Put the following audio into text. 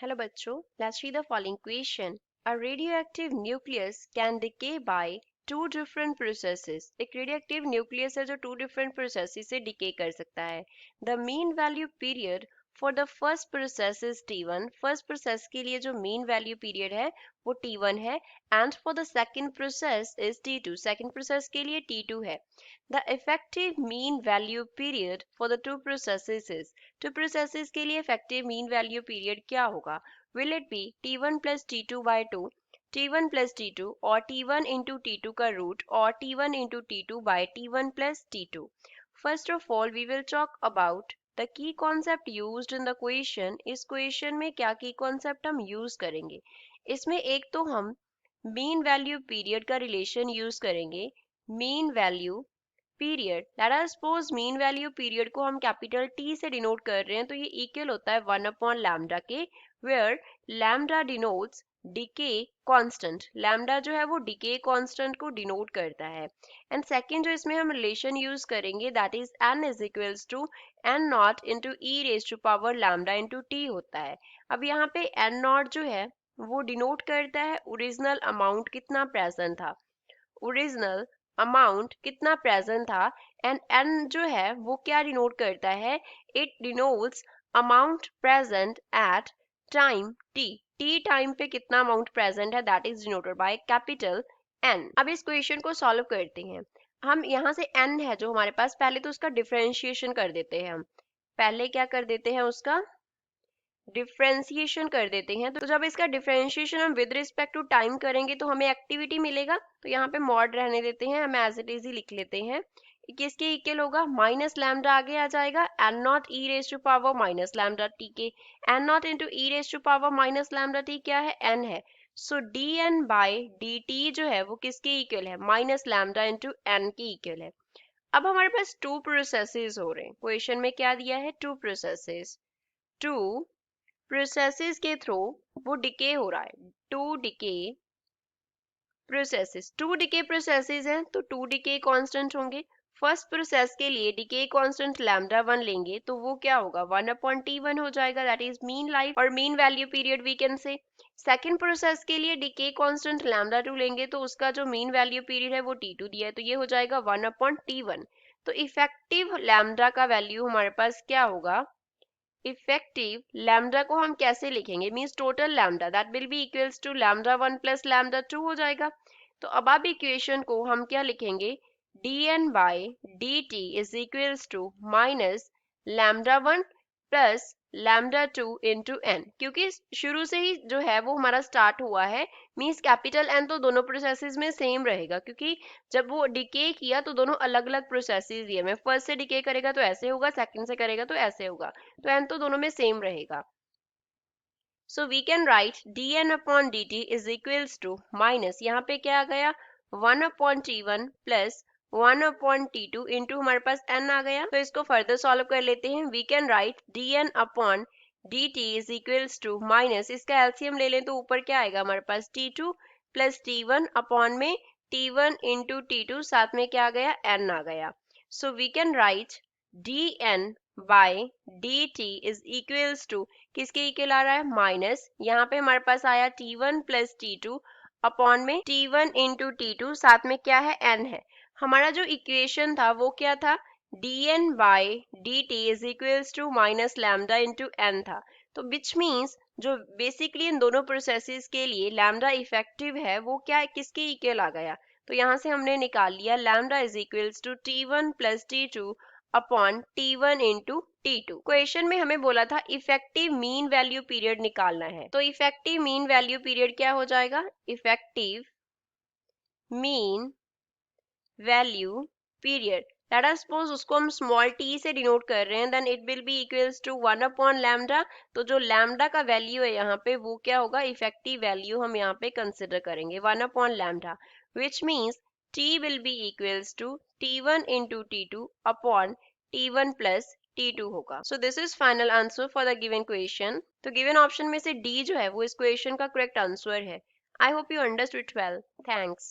Hello बच्चों, let's read the following question. A radioactive nucleus can decay by two different processes. एक radioactive nucleus है जो two different processes से decay कर सकता है. The mean value period for the first process is T1. First process के लिए जो mean value period है वो T1 है and for the second process is T2. Second process के लिए T2 है. The effective mean value period for the two processes is. Two processes के लिए effective mean value period क्या होगा? Will it be T1 plus T2 by 2, T1 plus T2 or T1 into T2 का root or T1 into T2 by T1 plus T2? First of all, we will talk about the key concept used in the question. इस question में क्या key concept हम use करेंगे? इसमें एक तो हम mean value period का relation use करेंगे. mean value period let us suppose mean value period को हम कैपिटल टी से डिनोट कर रहे हैं तो ये इक्वल होता है 1 अपॉन लैम्डा के where lambda denotes decay constant. Lambda जो है वो डिके कांस्टेंट को डिनोट करता है. एंड सेकंड जो इसमें हम रिलेशन यूज करेंगे that is n is equals to n naught into E raise to power lambda into t होता है. अब यहाँ पे n नॉट जो है वो डिनोट करता है ओरिजिनल अमाउंट कितना प्रेजेंट था. ओरिजिनल अमाउंट कितना प्रेजेंट था एंड n जो है वो क्या डिनोट करता है. It denotes amount present at time t time पे कितना अमाउंट प्रेजेंट है that is denoted by capital n. अब इस क्वेश्चन को सॉल्व करते हैं. हम यहाँ से n है जो हमारे पास पहले तो उसका डिफरेंशिएशन कर देते हैं. हम पहले क्या कर देते हैं उसका डिफ्रेंसिएशन कर देते हैं. तो जब इसका डिफ्रेंशिएशन हम विद रिस्पेक्ट टू टाइम करेंगे तो हमें एक्टिविटी मिलेगा. तो यहाँ पे मॉड रहने देते हैं, हम एज इट इज ही लिख लेते हैं. किसके इक्वल होगा माइनस लैम्डा आगे आ जाएगा N naught E raise to power minus lambda T के. N naught into E raise to power minus lambda T क्या है एन है. So D N by D T जो है वो किसके इक्वल है माइनस लैम्डा इंटू एन के इक्वल है. अब हमारे पास टू प्रोसेसेस हो रहे हैं. क्वेश्चन में क्या दिया है टू प्रोसेसेस. टू प्रोसेसेस के थ्रू वो डिके हो रहा है. टू डिके प्रोसेसेस हैं तो टू डिके कांस्टेंट होंगे. फर्स्ट प्रोसेस के लिए डिके कांस्टेंट लैम्डा 1 लेंगे तो वो क्या होगा 1 अपॉन T1 हो जाएगा दैट इज मीन लाइफ और mean value period we can say. Second process के लिए डिके कांस्टेंट लैम्डा 2 लेंगे तो उसका जो मीन वैल्यू पीरियड है वो T2 दिया है तो ये हो जाएगा 1 अपॉन T1. तो इफेक्टिव लैम्डा का वैल्यू हमारे पास क्या होगा. इफेक्टिव लैम्डा को हम कैसे लिखेंगे means total lambda that will be equals to lambda 1 plus lambda 2 हो जाएगा. तो अब आप इक्वेशन को हम क्या लिखेंगे dn by D t is equals to minus lambda 1 plus lambda 2 into n. क्योंकि शुरू से ही जो है वो हमारा स्टार्ट हुआ है मींस कैपिटल एन तो दोनों प्रोसेसेस में सेम रहेगा क्योंकि जब वो डिके किया तो दोनों अलग अलग प्रोसेसेस दिए. मैं फर्स्ट से डिके करेगा तो ऐसे होगा, सेकंड से करेगा तो ऐसे होगा. तो n तो दोनों में सेम रहेगा. So we can write dn अपॉन dt is equals to minus यहाँ पे क्या आ गया 1 upon T1 plus 1 upon T2 into हमारे पास n आ गया. तो इसको फर्दर सॉल्व कर लेते हैं. वी कैन राइट dn अपॉन dt is equals to minus इसका एलसीएम ले लें तो ऊपर क्या आएगा हमारे पास T2 प्लस T1 अपॉन में T1 इंटू T2 साथ में क्या आ गया n आ गया. So we can write dn by dt is equals to किसके इक्वल आ रहा है माइनस यहाँ पे हमारे पास आया T1 प्लस T2 अपॉन में T1 इंटू T2 साथ में क्या है n है. हमारा जो इक्वेशन था वो क्या था dn by dt is equals to minus lambda into n था. तो विच मीन्स जो बेसिकली इन दोनों प्रोसेसेस के लिए लैम्डा इफेक्टिव है वो क्या है किसके इक्वल आ गया. तो यहाँ से हमने निकाल लिया lambda is equals to T1 plus T2 upon T1 into T2. Question में हमें बोला था इफेक्टिव मीन वैल्यू पीरियड निकालना है. तो इफेक्टिव मीन वैल्यू पीरियड क्या हो जाएगा effective mean value period let us suppose उसको हम स्मॉल t से डिनोट कर रहे हैं then it will be equals to 1 upon lambda. तो जो लैम्डा का वैल्यू है यहाँ पे वो क्या होगा इफेक्टिव वैल्यू हम यहाँ पे कंसिडर करेंगे 1 upon lambda which means t will be equals to T1 into T2 upon T1 plus T2 होगा. So this is final answer for the given question. तो given option में से D जो है वो इस question का correct answer है. I hope you understood well. Thanks.